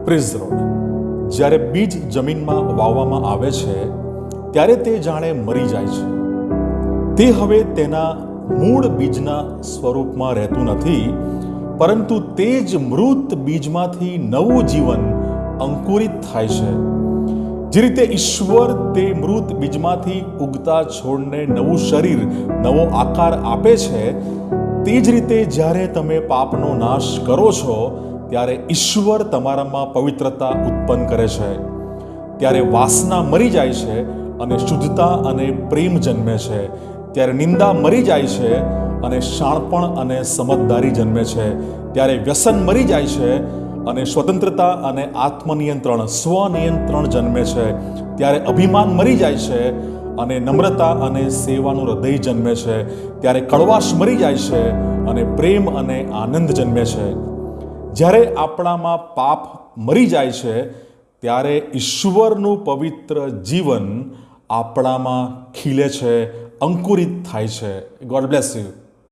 Praise the lord. જ્યારે બીજ જમીનમાં વાવવામાં આવે છે ત્યારે તે જાણે મરી જાય છે. તે હવે તેના મૂળ બીજના સ્વરૂપમાં રહેતું નથી, પરંતુ તે જ મૃત બીજમાંથી નવું જીવન અંકુરિત થાય છે. જે રીતે ઈશ્વર તે મૃત બીજમાંથી ઉગતા છોડને નવું શરીર, નવો આકાર આપે છે, તે જ રીતે જ્યારે તમે પાપનો નાશ કરો છો ત્યારે ઈશ્વર તમારામાં પવિત્રતા ઉત્પન્ન કરે છે. ત્યારે વાસના મરી જાય છે અને શુદ્ધતા અને પ્રેમ જન્મે છે. ત્યારે નિંદા મરી જાય છે અને શાણપણ અને સમજદારી જન્મે છે. ત્યારે વ્યસન મરી જાય છે અને સ્વતંત્રતા અને આત્મનિયંત્રણ, સ્વનિયંત્રણ જન્મે છે. ત્યારે અભિમાન મરી જાય છે અને નમ્રતા અને સેવાનું હૃદય જન્મે છે. ત્યારે કડવાશ મરી જાય છે અને પ્રેમ અને આનંદ જન્મે છે. જ્યારે આપણામાં પાપ મરી જાય છે ત્યારે ઈશ્વરનું પવિત્ર જીવન આપણામાં ખીલે છે, અંકુરિત થાય છે. God bless you.